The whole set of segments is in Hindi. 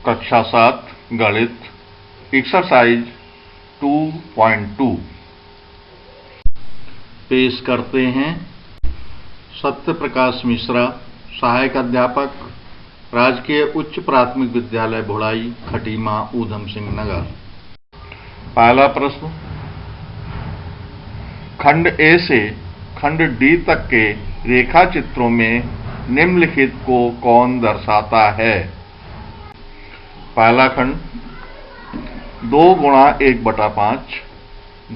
कक्षा 7 गणित एक्सरसाइज 2.2 पेश करते हैं सत्य प्रकाश मिश्रा, सहायक अध्यापक, राजकीय उच्च प्राथमिक विद्यालय भोड़ाई, खटीमा, ऊधम सिंह नगर। पहला प्रश्न, खंड ए से खंड डी तक के रेखा चित्रों में निम्नलिखित को कौन दर्शाता है? पहला खंड 2 गुणा 1/5,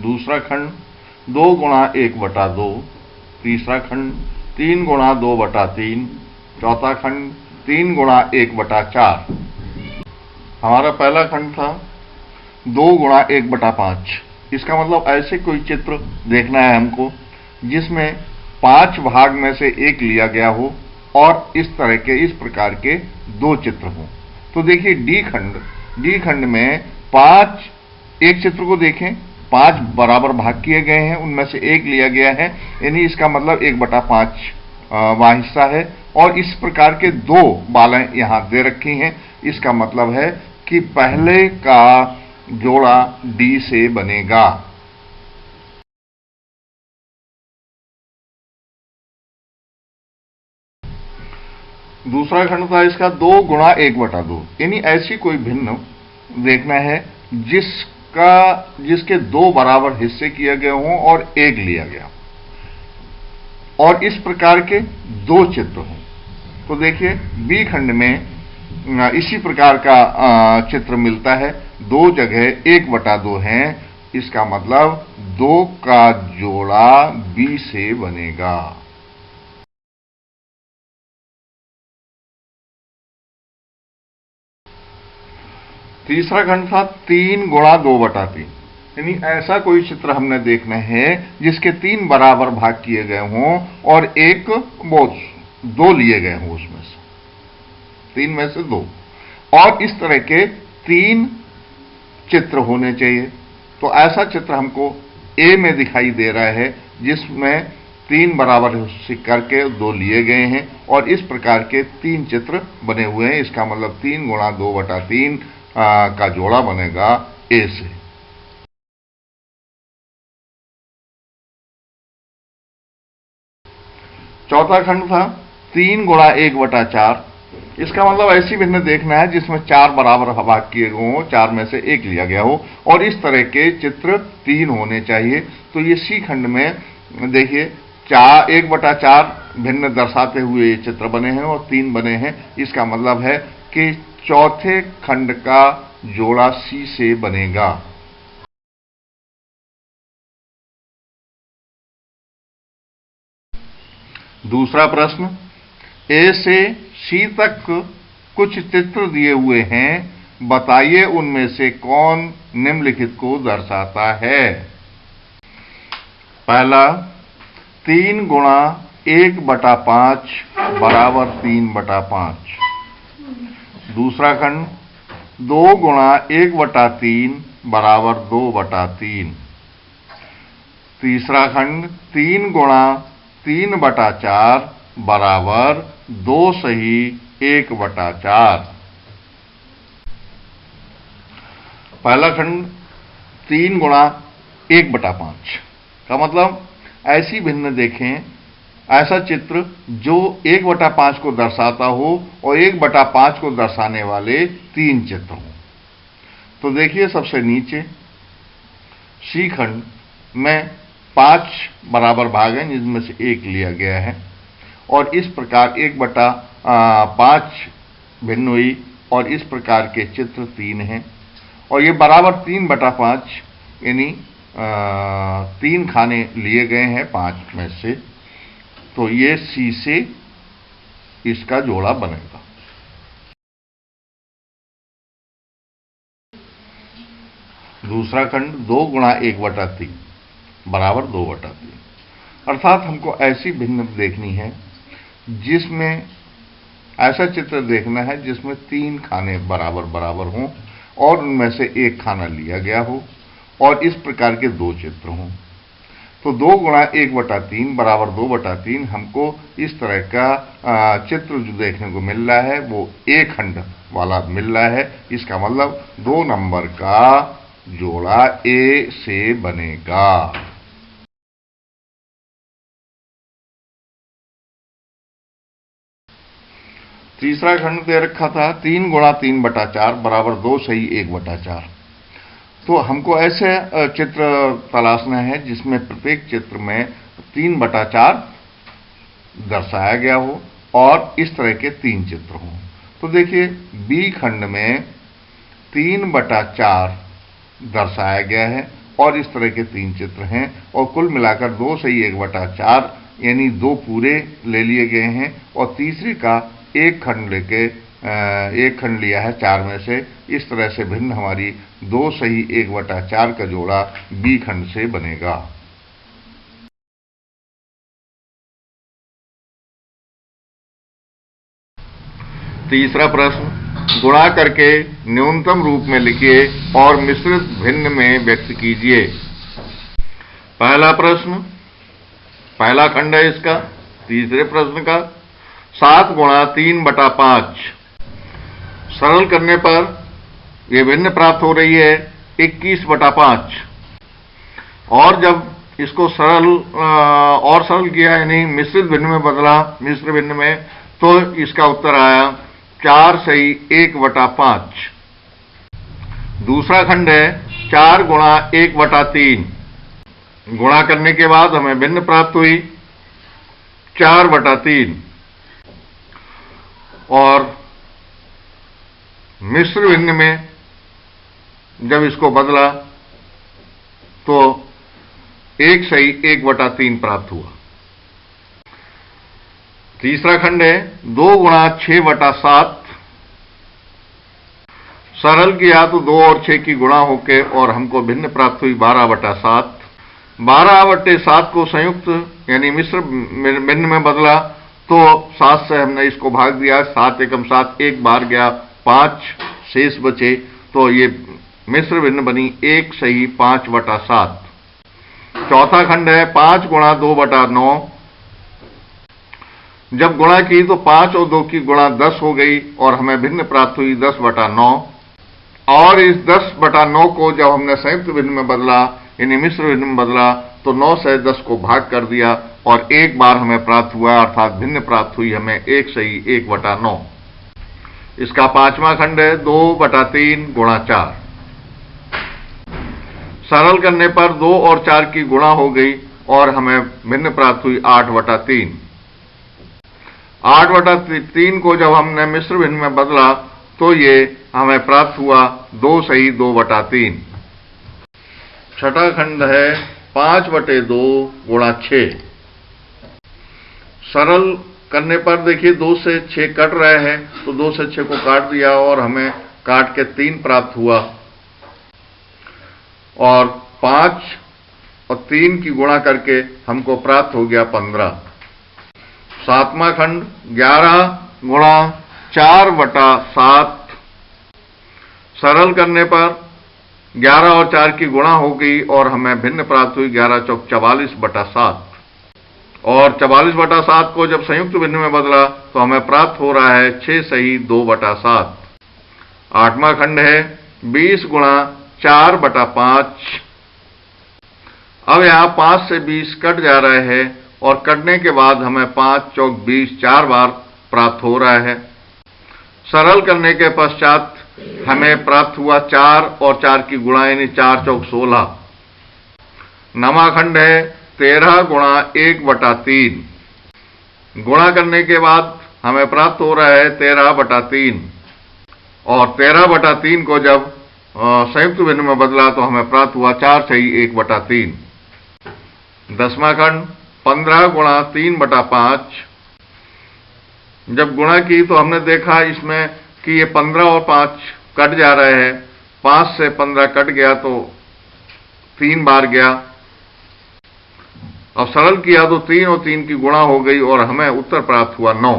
दूसरा खंड 2 गुणा 1/2, तीसरा खंड 3 गुणा 2/3, चौथा खंड 3 गुणा 1/4। हमारा पहला खंड था 2 गुणा 1/5। इसका मतलब ऐसे कोई चित्र देखना है हमको जिसमें 5 भाग में से एक लिया गया हो और इस प्रकार के 2 चित्र हों। तो देखिए डी खंड में 5, एक चित्र को देखें, 5 बराबर भाग किए गए हैं, उनमें से एक लिया गया है, यानी इसका मतलब 1/5 वह हिस्सा है और इस प्रकार के 2 बालें यहां दे रखी हैं। इसका मतलब है कि पहले का जोड़ा डी से बनेगा। दूसरा खंड था इसका 2 गुणा 1/2, यानी ऐसी कोई भिन्न देखना है जिसके 2 बराबर हिस्से किए गए हों और एक लिया गया और इस प्रकार के 2 चित्र हों। तो देखिए बी खंड में इसी प्रकार का चित्र मिलता है, 2 जगह 1/2 हैं। इसका मतलब 2 का जोड़ा बी से बनेगा। तीसरा खंड था 3 गुणा 2/3, यानी ऐसा कोई चित्र हमने देखना है जिसके 3 बराबर भाग किए गए हों और एक 2 लिए गए हों, उसमें से 3 में से 2, और इस तरह के 3 चित्र होने चाहिए। तो ऐसा चित्र हमको ए में दिखाई दे रहा है जिसमें 3 बराबर हिस्से करके 2 लिए गए हैं और इस प्रकार के 3 चित्र बने हुए हैं। इसका मतलब 3 गुणा 2/3 का जोड़ा बनेगा ए से। चौथा खंड था 3 गुणा 1/4। इसका मतलब ऐसी भिन्न देखना है जिसमें 4 बराबर भाग किए गए हों, 4 में से एक लिया गया हो और इस तरह के चित्र 3 होने चाहिए। तो ये सी खंड में देखिए 1/4 भिन्न दर्शाते हुए ये चित्र बने हैं और 3 बने हैं। इसका मतलब है कि चौथे खंड का जोड़ा सी से बनेगा। दूसरा प्रश्न, ए से सी तक कुछ चित्र दिए हुए हैं, बताइए उनमें से कौन निम्नलिखित को दर्शाता है? पहला 3 गुणा 1/5 बराबर 3/5, दूसरा खंड 2 गुणा 1/3 बराबर 2/3, तीसरा खंड 3 गुणा 3/4 बराबर 2 सही 1/4। पहला खंड 3 गुणा 1/5 का मतलब ऐसी भिन्न देखें, ऐसा चित्र जो 1/5 को दर्शाता हो और 1/5 को दर्शाने वाले 3 चित्र हों। तो देखिए सबसे नीचे सी खंड में 5 बराबर भाग हैं जिनमें से एक लिया गया है और इस प्रकार 1/5 भिन्न हुई और इस प्रकार के चित्र 3 हैं और ये बराबर 3/5, यानी 3 खाने लिए गए हैं 5 में से। तो ये सी से इसका जोड़ा बनेगा। दूसरा खंड 2 गुणा 1/3 बराबर 2/3, अर्थात हमको ऐसी भिन्न देखनी है जिसमें ऐसा चित्र देखना है जिसमें 3 खाने बराबर बराबर हों और उनमें से एक खाना लिया गया हो और इस प्रकार के 2 चित्र हों। तो 2 गुणा 1/3 बराबर 2/3 हमको इस तरह का चित्र जो देखने को मिल रहा है वो ए खंड वाला मिल रहा है। इसका मतलब 2 नंबर का जोड़ा ए से बनेगा। तीसरा खंड दे रखा था 3 गुणा 3/4 बराबर 2 सही 1/4। तो हमको ऐसे चित्र तलाशना है जिसमें प्रत्येक चित्र में 3/4 दर्शाया गया हो और इस तरह के 3 चित्र हों। तो देखिए बी खंड में 3/4 दर्शाया गया है और इस तरह के 3 चित्र हैं और कुल मिलाकर 2 सही 1/4 यानी 2 पूरे ले लिए गए हैं और तीसरे का एक खंड लिया है 4 में से। इस तरह से भिन्न हमारी 2 सही 1/4 का जोड़ा बी खंड से बनेगा। तीसरा प्रश्न, गुणा करके न्यूनतम रूप में लिखिए और मिश्रित भिन्न में व्यक्त कीजिए। पहला प्रश्न, पहला खंड है इसका, तीसरे प्रश्न का 7 गुणा 3/5। सरल करने पर यह भिन्न प्राप्त हो रही है 21/5 और जब इसको सरल किया यानी मिश्रित भिन्न में बदला, मिश्र भिन्न में, तो इसका उत्तर आया 4 सही 1/5। दूसरा खंड है 4 गुणा 1/3। गुणा करने के बाद हमें भिन्न प्राप्त हुई 4/3 और मिश्र भिन्न में जब इसको बदला तो 1 सही 1/3 प्राप्त हुआ। तीसरा खंड है 2 गुणा 6/7। सरल किया तो 2 और 6 की गुणा होके और हमको भिन्न प्राप्त हुई 12/7। 12/7 को संयुक्त यानी मिश्र भिन्न में बदला तो 7 से हमने इसको भाग दिया, 7 एकम 7, 1 बार गया, 5 शेष बचे, तो ये मिश्र भिन्न बनी 1 सही 5/7। चौथा खंड है 5 गुणा 2/9। जब गुणा की तो 5 और 2 की गुणा 10 हो गई और हमें भिन्न प्राप्त हुई 10/9 और इस 10/9 को जब हमने संयुक्त भिन्न में बदला यानी मिश्र भिन्न में बदला तो 9 से 10 को भाग कर दिया और 1 बार हमें प्राप्त हुआ अर्थात भिन्न प्राप्त हुई हमें 1 सही 1/9। इसका पांचवा खंड है 2/3 गुणा 4। सरल करने पर 2 और 4 की गुणा हो गई और हमें भिन्न प्राप्त हुई 8/3। 8/3 को जब हमने मिश्र भिन्न में बदला तो ये हमें प्राप्त हुआ 2 सही 2/3। छठा खंड है 5/2 गुणा 6। सरल करने पर देखिए 2 से 6 कट रहे हैं तो 2 से 6 को काट दिया और हमें काट के 3 प्राप्त हुआ और 5 और 3 की गुणा करके हमको प्राप्त हो गया 15। सातवां खंड 11 गुणा 4/7। सरल करने पर 11 और 4 की गुणा हो गई और हमें भिन्न प्राप्त हुई 11 चौक 44/7 और 44/7 को जब संयुक्त भिन्न में बदला तो हमें प्राप्त हो रहा है 6 सही 2/7। आठवां खंड है 20 गुणा 4/5। अब यहां 5 से 20 कट जा रहे हैं और कटने के बाद हमें 5 चौक 20 4 बार प्राप्त हो रहा है। सरल करने के पश्चात हमें प्राप्त हुआ 4 और 4 की गुणा यानी 4 चौक 16। नवा खंड है 13 गुणा 1/3। गुणा करने के बाद हमें प्राप्त हो रहा है 13/3 और 13/3 को जब संयुक्त भिन्न में बदला तो हमें प्राप्त हुआ 4 सही 1/3। 10वां खंड 15 गुणा 3/5। जब गुणा की तो हमने देखा इसमें कि ये 15 और 5 कट जा रहे हैं। 5 से 15 कट गया तो 3 बार गया। अब सरल किया तो 3 और 3 की गुणा हो गई और हमें उत्तर प्राप्त हुआ 9।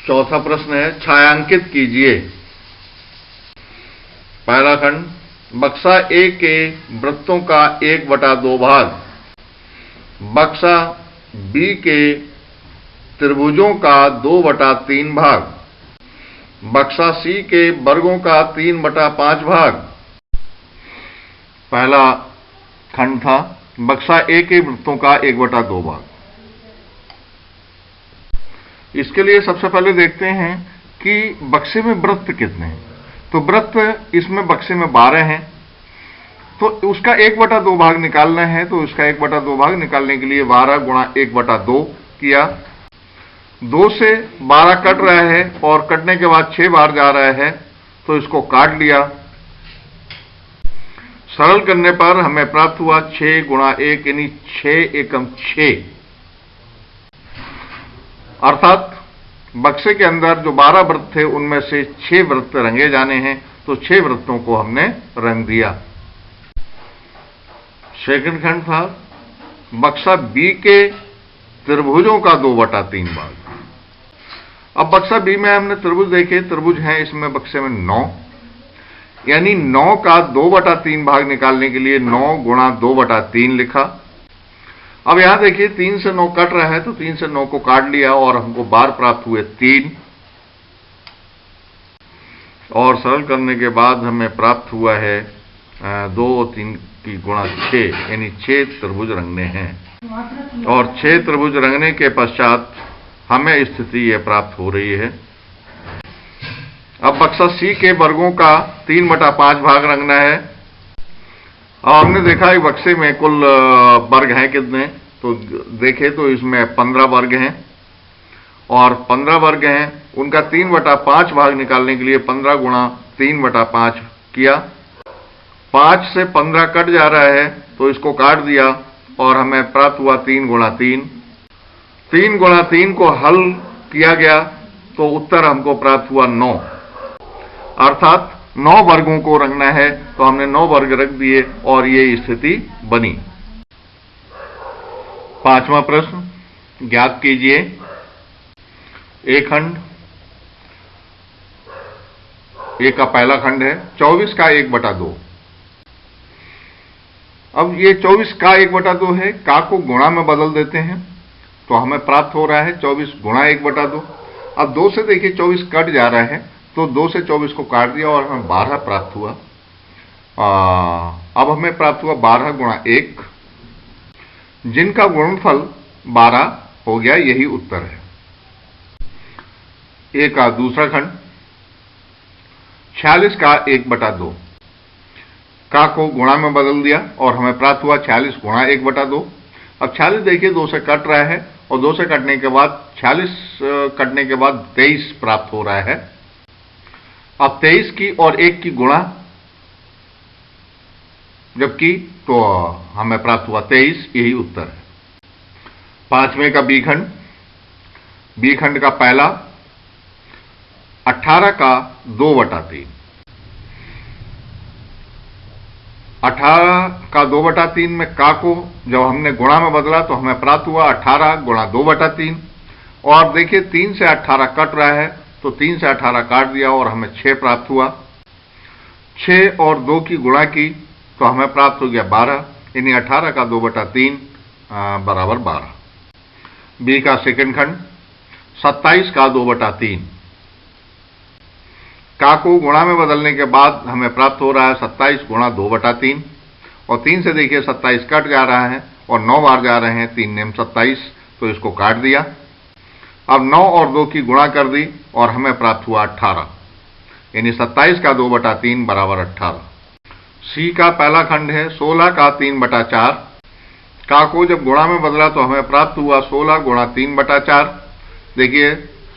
चौथा प्रश्न है छायांकित कीजिए। पहला खंड बक्सा ए के वृत्तों का 1/2 भाग, बक्सा बी के त्रिभुजों का 2/3 भाग, बक्सा सी के वर्गों का 3/5 भाग। पहला खंड था बक्सा ए के वृत्तों का 1/2 भाग। इसके लिए सबसे पहले देखते हैं कि बक्से में वृत्त कितने हैं। तो वृत्त इसमें बक्से में 12 हैं, तो उसका 1/2 भाग निकालना है। तो उसका 1/2 भाग निकालने के लिए 12 गुणा 1/2 किया। 2 से 12 कट रहा है और कटने के बाद 6 बार जा रहा है, तो इसको काट लिया। सरल करने पर हमें प्राप्त हुआ 6 गुणा 1 यानी 6 एकम 6, अर्थात बक्से के अंदर जो 12 वृत्त थे उनमें से 6 वृत्त रंगे जाने हैं। तो 6 वृत्तों को हमने रंग दिया। सेकंड खंड था बक्सा बी के त्रिभुजों का 2/3 भाग। अब बक्सा बी में हमने त्रिभुज देखे, त्रिभुज हैं इसमें बक्से में 9, यानी 9 का 2/3 भाग निकालने के लिए 9 गुणा 2/3 लिखा। अब यहां देखिए 3 से 9 कट रहा है, तो 3 से 9 को काट लिया और हमको बार प्राप्त हुए 3, और सरल करने के बाद हमें प्राप्त हुआ है 2 और 3 की गुणा 6, यानी 6 त्रिभुज रंगने हैं। और 6 त्रिभुज रंगने के पश्चात हमें स्थिति यह प्राप्त हो रही है। अब बक्सा सी के वर्गों का 3/5 भाग रंगना है। और हमने देखा एक बक्से में कुल वर्ग हैं कितने, तो देखे तो इसमें 15 वर्ग हैं, और 15 वर्ग हैं उनका 3/5 भाग निकालने के लिए 15 गुणा 3/5 किया। 5 से 15 कट जा रहा है, तो इसको काट दिया और हमें प्राप्त हुआ 3 गुणा 3। 3 गुणा 3 को हल किया गया तो उत्तर हमको प्राप्त हुआ 9, अर्थात 9 वर्गों को रंगना है। तो हमने 9 वर्ग रख दिए और ये स्थिति बनी। 5वां प्रश्न ज्ञात कीजिए। एक खंड, एक का पहला खंड है 24 का 1/2। अब ये 24 का 1/2 है, का को गुणा में बदल देते हैं तो हमें प्राप्त हो रहा है 24 गुणा 1/2। अब 2 से देखिए 24 कट जा रहा है, तो 2 से 24 को काट दिया और हमें 12 प्राप्त हुआ। अब हमें प्राप्त हुआ 12 गुणा 1, जिनका गुणनफल 12 हो गया, यही उत्तर है। एक का दूसरा खंड 46 का 1/2, का को गुणा में बदल दिया और हमें प्राप्त हुआ 46 गुणा 1/2। अब 46 देखिए 2 से कट रहा है, और 2 से कटने के बाद 46 कटने के बाद 23 प्राप्त हो रहा है। अब 23 की और 1 की गुणा जबकि, तो हमें प्राप्त हुआ 23, यही उत्तर है। 5वें का बी खंड, बी खंड का पहला 18 का 2/3। 18 का 2/3 में का को जब हमने गुणा में बदला तो हमें प्राप्त हुआ 18 गुणा 2/3। और देखिए 3 से 18 कट रहा है, तो 3 से 18 काट दिया और हमें 6 प्राप्त हुआ। 6 और 2 की गुणा की तो हमें प्राप्त हो गया 12, यानी 18 का 2/3 बराबर 12। बी का सेकंड खंड 27 का 2/3। का को गुणा में बदलने के बाद हमें प्राप्त हो रहा है 27 गुणा 2/3, और 3 से देखिए 27 कट जा रहा है और 9 बार जा रहे हैं, 3 नेम 27, तो इसको काट दिया। अब 9 और 2 की गुणा कर दी और हमें प्राप्त हुआ 18, यानी 27 का 2/3 बराबर 18। सी का पहला खंड है 16 का 3/4। का को जब गुणा में बदला तो हमें प्राप्त हुआ 16 गुणा 3/4। देखिए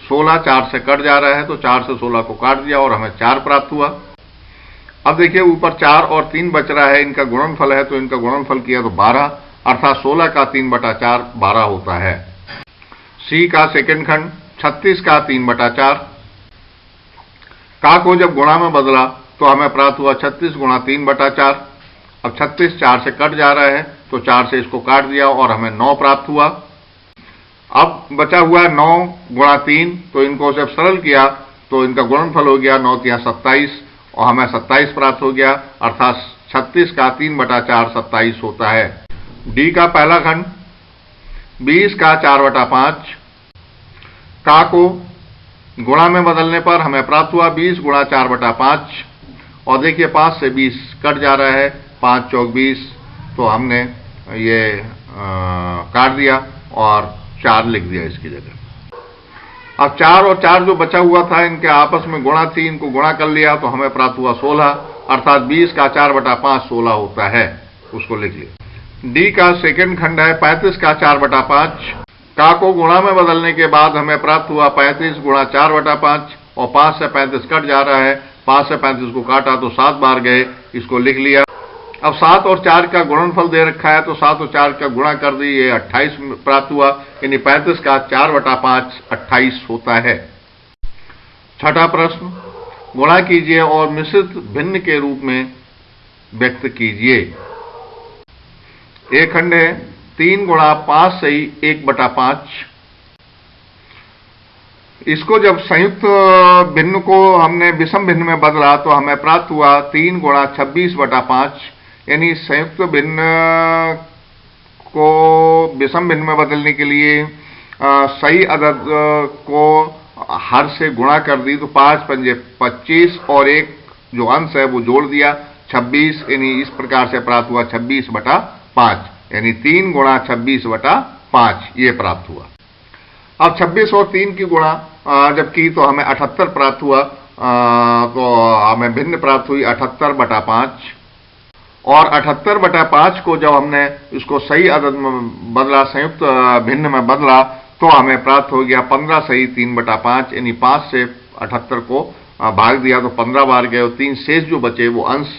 16 4 से कट जा रहा है, तो 4 से 16 को काट दिया और हमें 4 प्राप्त हुआ। अब देखिए ऊपर 4 और 3 बच रहा है, इनका गुणनफल है, तो इनका गुणनफल किया तो 12, अर्थात 16 का 3/4 12 होता है। सी का सेकंड खंड 36 का 3/4। का को जब गुणा में बदला तो हमें प्राप्त हुआ 36 गुणा 3/4। अब 36 4 से कट जा रहा है, तो 4 से इसको काट दिया और हमें 9 प्राप्त हुआ। अब बचा हुआ 9 गुणा 3, तो इनको जब सरल किया तो इनका गुणनफल हो गया 9 × 27, और हमें 27 प्राप्त हो गया, अर्थात 36 का 3/4 27 होता है। डी का पहला खंड 20 का 4/5, का को गुणा में बदलने पर हमें प्राप्त हुआ 20 गुणा 4/5, और देखिए 5 से 20 कट जा रहा है, 5 चौक 20, तो हमने ये काट दिया और 4 लिख दिया इसकी जगह। अब 4 और 4 जो बचा हुआ था इनके आपस में गुणा थी, इनको गुणा कर लिया तो हमें प्राप्त हुआ 16, अर्थात 20 का 4/5 16 होता है, उसको लिख लिया। डी का सेकंड खंड है 35 का 4/5, का को गुणा में बदलने के बाद हमें प्राप्त हुआ 35 गुणा 4/5, और 5 से 35 कट जा रहा है, 5 से 35 को काटा तो 7 बार गए, इसको लिख लिया। अब 7 और 4 का गुणनफल दे रखा है तो 7 और 4 का गुणा कर दी, ये 28 प्राप्त हुआ, यानी 35 का 4/5 28 होता है। छठा प्रश्न, गुणा कीजिए और मिश्रित भिन्न के रूप में व्यक्त कीजिए। एक खंड है 3 गुणा 5 सही 1/5, इसको जब संयुक्त भिन्न को हमने विषम भिन्न में बदला तो हमें प्राप्त हुआ 3 गुणा 26/5, यानी संयुक्त भिन्न को विषम भिन्न में बदलने के लिए सही अदद को हर से गुणा कर दी, तो 5 पंजे 25 और एक जो अंश है वो जोड़ दिया 26, यानी इस प्रकार से प्राप्त हुआ 26/5, यानी 3 गुणा 26/5 ये प्राप्त हुआ। अब 26 और 3 की गुणा जब की तो हमें 78 प्राप्त हुआ, तो हमें भिन्न प्राप्त हुई 78/5, और 78/5 को जब हमने इसको सही अदद में बदला, संयुक्त भिन्न में बदला, तो हमें प्राप्त हो गया 15 सही 3/5, यानी 5 से 78 को भाग दिया तो 15 बार गए, और 3 शेष जो बचे वो अंश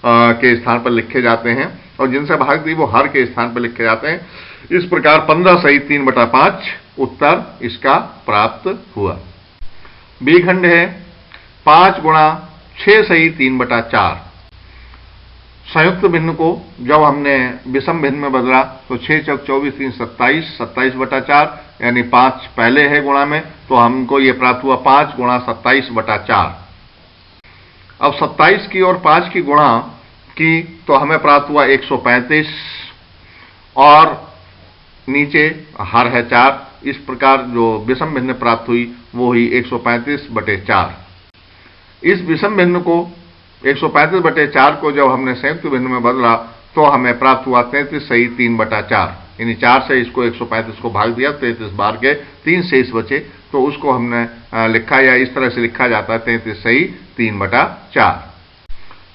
के स्थान पर लिखे जाते हैं, और जिनसे भाग दी वो हर के स्थान पर लिखे जाते हैं। इस प्रकार 15 सही 3/5 उत्तर इसका प्राप्त हुआ। बी खंड है 5 गुणा 6 सही 3/4, संयुक्त भिन्न को जब हमने विषम भिन्न में बदला तो 6 चौक 24 3 27 27/4, यानी 5 पहले है गुणा में, तो हमको ये प्राप्त हुआ 5 गुणा 27/4। अब 27 की और 5 की गुणा की तो हमें प्राप्त हुआ 135, और नीचे हर है 4, इस प्रकार जो विषम भिन्न प्राप्त हुई वो हुई 135/4। इस विषम भिन्न को 135/4 को जब हमने संयुक्त भिन्न में बदला तो हमें प्राप्त हुआ 33 सही 3/4, यानी 4 से इसको 135 को भाग दिया, 33 बार गए, 3 शेष बचे, तो उसको हमने लिखा, या इस तरह से लिखा जाता है 33 सही 3/4।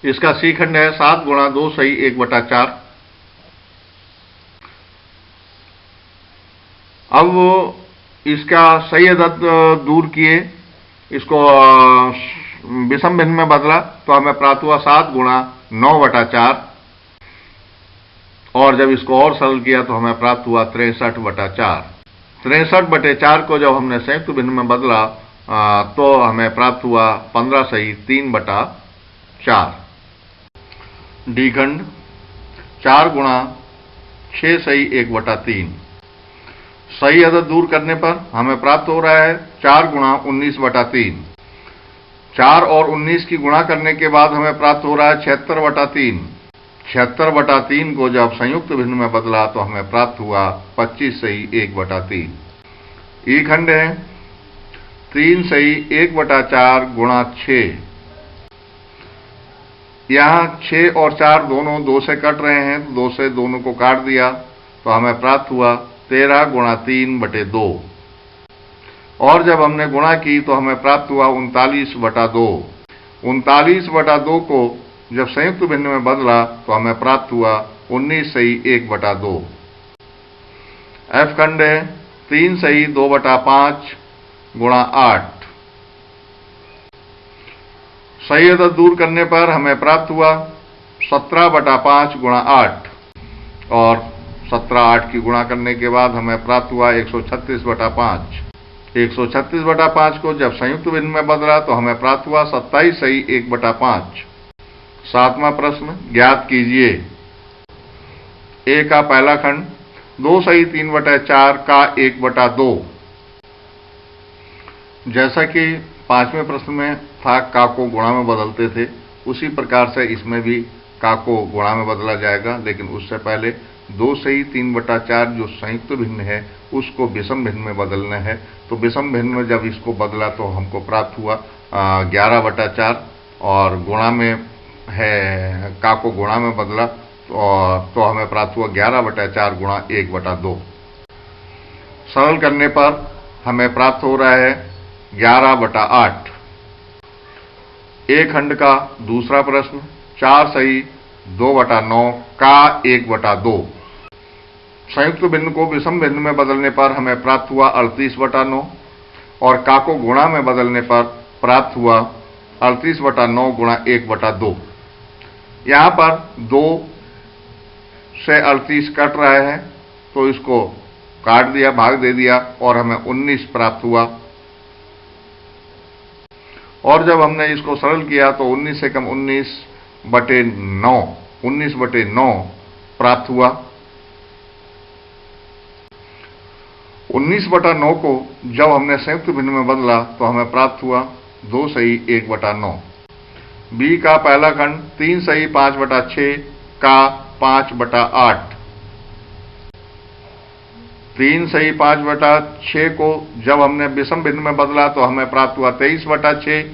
इसका सी खंड है 7 गुणा 2 सही 1/4। अब इसका सही अदद दूर किए, इसको विषम भिन्न में बदला तो हमें प्राप्त हुआ 7 गुणा 9/4, और जब इसको और सरल किया तो हमें प्राप्त हुआ 63/4। 63/4 को जब हमने संयुक्त भिन्न में बदला तो हमें प्राप्त हुआ 15 सही 3/4। डी खंड 4 गुणा 6 सही 1/3, सही अदद दूर करने पर हमें प्राप्त हो रहा है 4 गुणा 19/3। 4 और 19 की गुणा करने के बाद हमें प्राप्त हो रहा है 76/3। 76/3 को जब संयुक्त भिन्न में बदला तो हमें प्राप्त हुआ 25 सही 1/3। ई खंड है 3 सही 1/4 गुणा 6, यहां 6 और 4 दोनों 2 से कट रहे हैं, तो 2 से दोनों को काट दिया तो हमें प्राप्त हुआ 13 गुणा 3/2, और जब हमने गुणा की तो हमें प्राप्त हुआ 39/2। 39/2 को जब संयुक्त भिन्न में बदला तो हमें प्राप्त हुआ 19 सही 1/2। एफ खंड है 3 सही 2/5 गुणा 8, सही अदद दूर करने पर हमें प्राप्त हुआ 17/5 गुणा 8, और 17/8 की गुणा करने के बाद हमें प्राप्त हुआ 136/5। 136/5 को जब संयुक्त भिन्न में बदला तो हमें प्राप्त हुआ 27 सही 1/5। 7वां प्रश्न, ज्ञात कीजिए। ए का पहला खंड 2 सही 3/4 का 1/2, जैसा कि 5वें प्रश्न में था, का को गुणा में बदलते थे, उसी प्रकार से इसमें भी का को गुणा में बदला जाएगा, लेकिन उससे पहले 2 सही 3/4 जो संयुक्त भिन्न है उसको विषम भिन्न में बदलना है। तो विषम भिन्न में जब इसको बदला तो हमको प्राप्त हुआ 11/4 और गुणा में है का को गुणा में बदला तो हमें प्राप्त हुआ 11/4 गुणा 1/2। सरल करने पर हमें प्राप्त हो रहा है 11/8। एक खंड का दूसरा प्रश्न 4 सही 2/9 का 1/2। संयुक्त भिन्न को विषम भिन्न में बदलने पर हमें प्राप्त हुआ 38/9 और का को गुणा में बदलने पर प्राप्त हुआ 38/9 गुणा 1/2। यहां पर 2 से 38 कट रहा है तो इसको काट दिया, भाग दे दिया और हमें 19 प्राप्त हुआ। और जब हमने इसको सरल किया तो 19 से कम 19/9 प्राप्त हुआ। 19/9 को जब हमने संयुक्त भिन्न में बदला तो हमें प्राप्त हुआ 2 सही 1/9। बी का पहला खंड 3 सही 5/6 का 5/8। 3 सही 5/6 को जब हमने विषम भिन्न में बदला तो हमें प्राप्त हुआ 23/6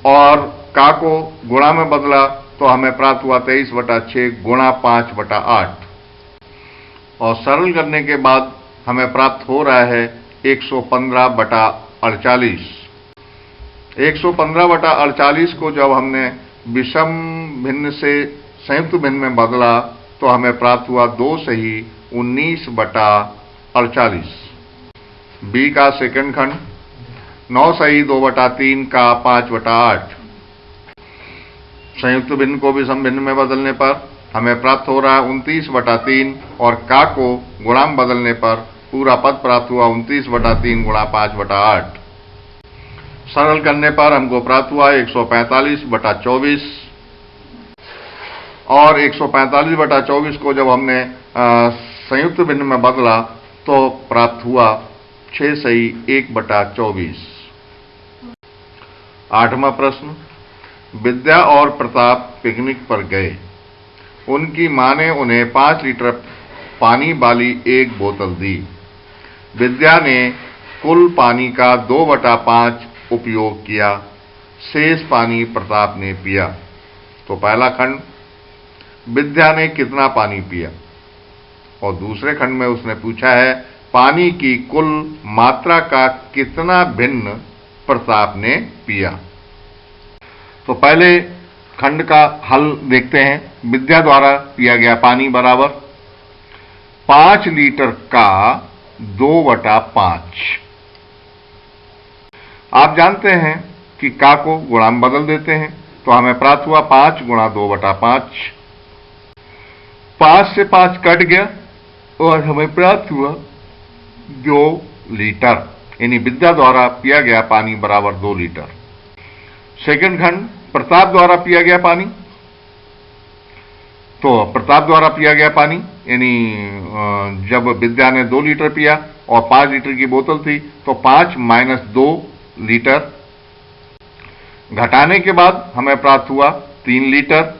और का को गुणा में बदला तो हमें प्राप्त हुआ 23/6 गुणा 5/8 और सरल करने के बाद हमें प्राप्त हो रहा है 115/48। 115/48 को जब हमने विषम भिन्न से संयुक्त भिन्न में बदला तो हमें प्राप्त हुआ 2 सही 19/48। बी का सेकंड खंड 9 सही 2/3 का 5/8। संयुक्त भिन्न को विषम भिन्न में बदलने पर हमें प्राप्त हो रहा है 29/3 और का को गुणा में बदलने पर पूरा पद प्राप्त हुआ 29/3 गुणा 5/8। सरल करने पर हमको प्राप्त हुआ 145/24 और 145/24 को जब हमने संयुक्त भिन्न में बदला तो प्राप्त हुआ 6 सही 1/24। 8वां प्रश्न, विद्या और प्रताप पिकनिक पर गए। उनकी मां ने उन्हें 5 लीटर पानी वाली एक बोतल दी। विद्या ने कुल पानी का 2/5 उपयोग किया, शेष पानी प्रताप ने पिया। तो पहला खंड, विद्या ने कितना पानी पिया, और दूसरे खंड में उसने पूछा है पानी की कुल मात्रा का कितना भिन्न प्रताप ने पिया। तो पहले खंड का हल देखते हैं। विद्या द्वारा पिया गया पानी बराबर 5 लीटर का 2/5। आप जानते हैं कि का को गुणा में बदल देते हैं तो हमें प्राप्त हुआ 5 गुणा 2/5। 5 से 5 कट गया और हमें प्राप्त हुआ 2 लीटर, यानी विद्या द्वारा पिया गया पानी बराबर 2 लीटर। सेकंड खंड, प्रताप द्वारा पिया गया पानी। तो प्रताप द्वारा पिया गया पानी यानी जब विद्या ने 2 लीटर पिया और 5 लीटर की बोतल थी तो 5 - 2 लीटर घटाने के बाद हमें प्राप्त हुआ 3 लीटर।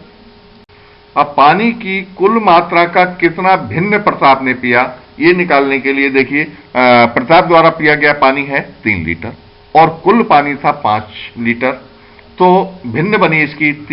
अब पानी की कुल मात्रा का कितना भिन्न प्रताप ने पिया ये निकालने के लिए देखिए, प्रताप द्वारा पिया गया पानी है 3 लीटर और कुल पानी था 5 लीटर, तो भिन्न बनी इसकी